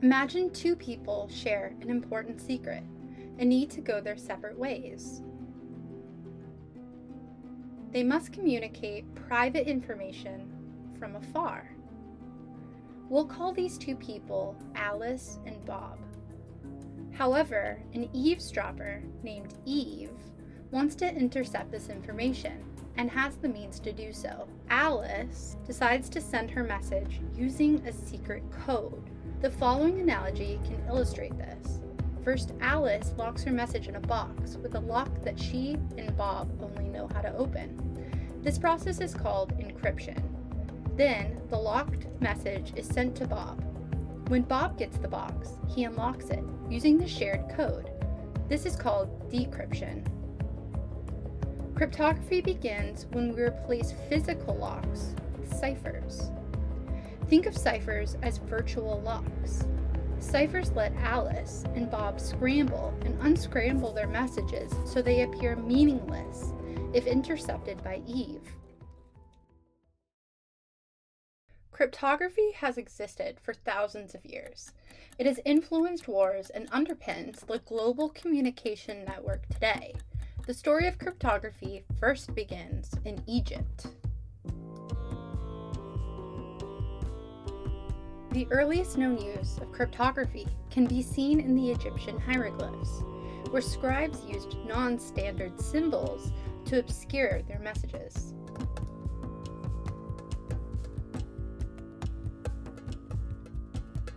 Imagine two people share an important secret and need to go their separate ways. They must communicate private information from afar. We'll call these two people Alice and Bob. However, an eavesdropper named Eve wants to intercept this information and has the means to do so. Alice decides to send her message using a secret code. The following analogy can illustrate this. First, Alice locks her message in a box with a lock that she and Bob only know how to open. This process is called encryption. Then, the locked message is sent to Bob. When Bob gets the box, he unlocks it using the shared code. This is called decryption. Cryptography begins when we replace physical locks with ciphers. Think of ciphers as virtual locks. Ciphers let Alice and Bob scramble and unscramble their messages so they appear meaningless if intercepted by Eve. Cryptography has existed for thousands of years. It has influenced wars and underpins the global communication network today. The story of cryptography first begins in Egypt. The earliest known use of cryptography can be seen in the Egyptian hieroglyphs, where scribes used non-standard symbols to obscure their messages.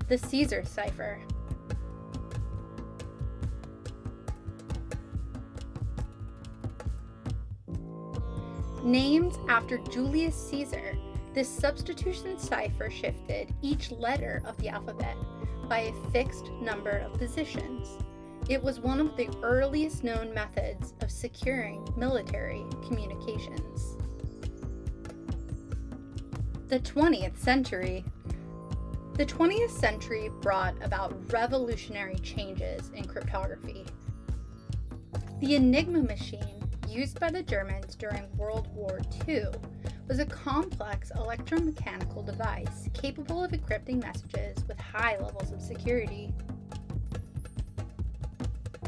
The Caesar cipher. Named after Julius Caesar, this substitution cipher shifted each letter of the alphabet by a fixed number of positions. It was one of the earliest known methods of securing military communications. The 20th century. The 20th century brought about revolutionary changes in cryptography. The Enigma machine, used by the Germans during World War II, was a complex electromechanical device capable of encrypting messages with high levels of security.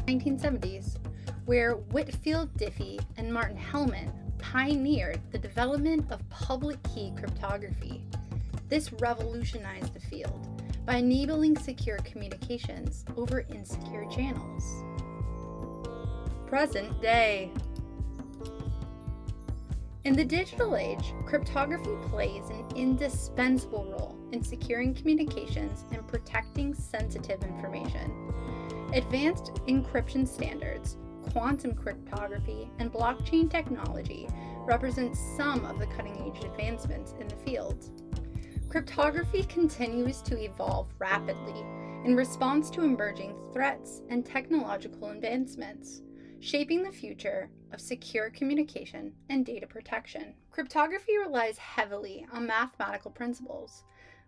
1970s, where Whitfield Diffie and Martin Hellman pioneered the development of public key cryptography. This revolutionized the field by enabling secure communications over insecure channels. Present day. In the digital age, cryptography plays an indispensable role in securing communications and protecting sensitive information. Advanced encryption standards, quantum cryptography, and blockchain technology represent some of the cutting-edge advancements in the field. Cryptography continues to evolve rapidly in response to emerging threats and technological advancements, shaping the future of secure communication and data protection. Cryptography relies heavily on mathematical principles.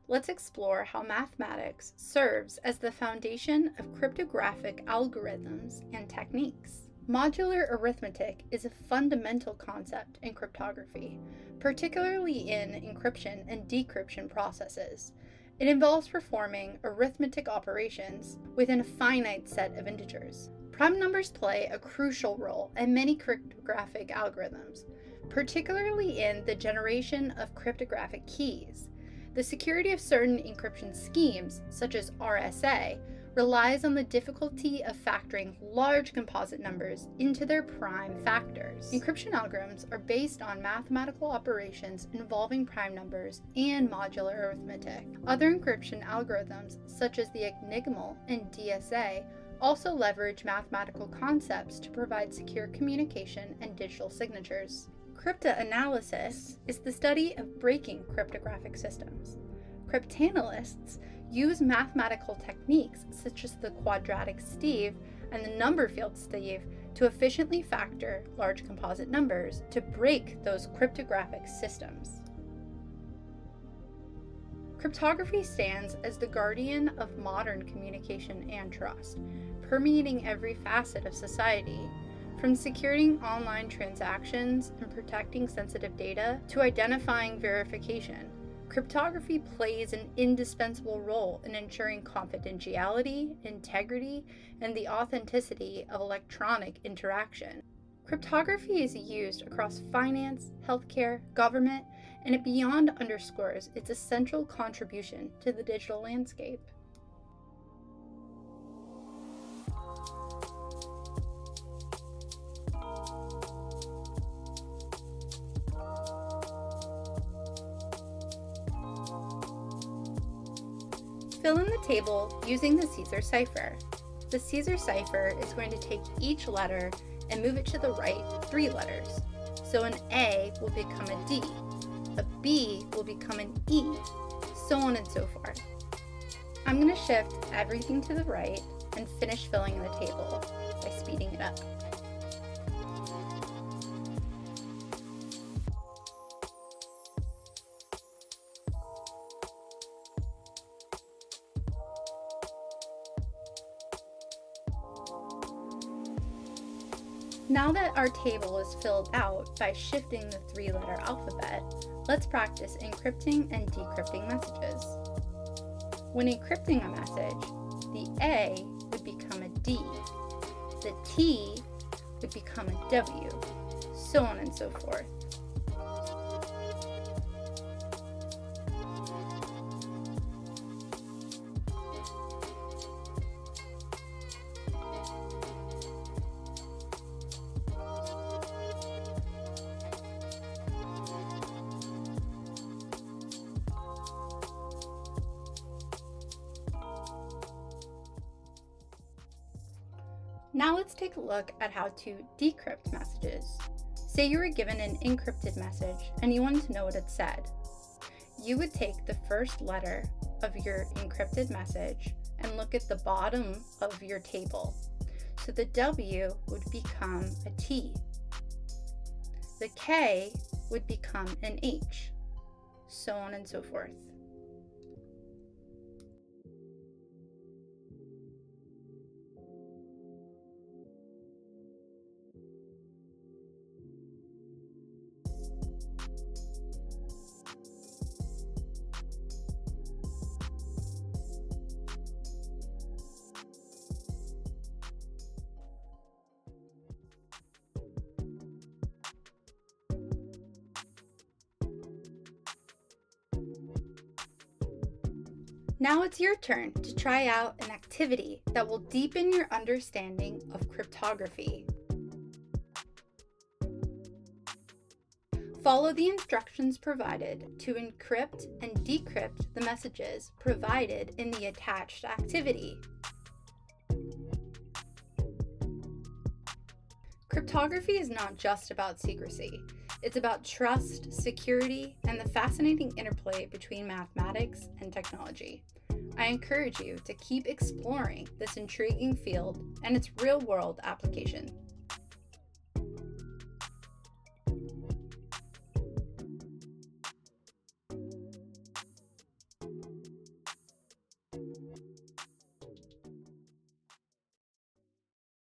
Let's explore how mathematics serves as the foundation of cryptographic algorithms and techniques. Modular arithmetic is a fundamental concept in cryptography, particularly in encryption and decryption processes. It involves performing arithmetic operations within a finite set of integers. Prime numbers play a crucial role in many cryptographic algorithms, particularly in the generation of cryptographic keys. The security of certain encryption schemes, such as RSA, relies on the difficulty of factoring large composite numbers into their prime factors. Encryption algorithms are based on mathematical operations involving prime numbers and modular arithmetic. Other encryption algorithms, such as the Enigma and DSA, also leverage mathematical concepts to provide secure communication and digital signatures. Cryptanalysis is the study of breaking cryptographic systems. Cryptanalysts use mathematical techniques such as the quadratic sieve and the number field sieve to efficiently factor large composite numbers to break those cryptographic systems. Cryptography stands as the guardian of modern communication and trust, permeating every facet of society, from securing online transactions and protecting sensitive data to identifying verification. Cryptography plays an indispensable role in ensuring confidentiality, integrity, and the authenticity of electronic interaction. Cryptography is used across finance, healthcare, government, and it beyond underscores its essential contribution to the digital landscape. Fill in the table using the Caesar cipher. The Caesar cipher is going to take each letter and move it to the right 3 letters. So an A will become a D, a B will become an E, so on and so forth. I'm going to shift everything to the right and finish filling in the table by speeding it up. Now that our table is filled out by shifting the 3-letter alphabet, let's practice encrypting and decrypting messages. When encrypting a message, the A would become a D, the T would become a W, so on and so forth. Now let's take a look at how to decrypt messages. Say you were given an encrypted message and you wanted to know what it said. You would take the first letter of your encrypted message and look at the bottom of your table. So the W would become a T. The K would become an H, so on and so forth. Now it's your turn to try out an activity that will deepen your understanding of cryptography. Follow the instructions provided to encrypt and decrypt the messages provided in the attached activity. Cryptography is not just about secrecy. It's about trust, security, and the fascinating interplay between mathematics and technology. I encourage you to keep exploring this intriguing field and its real-world application.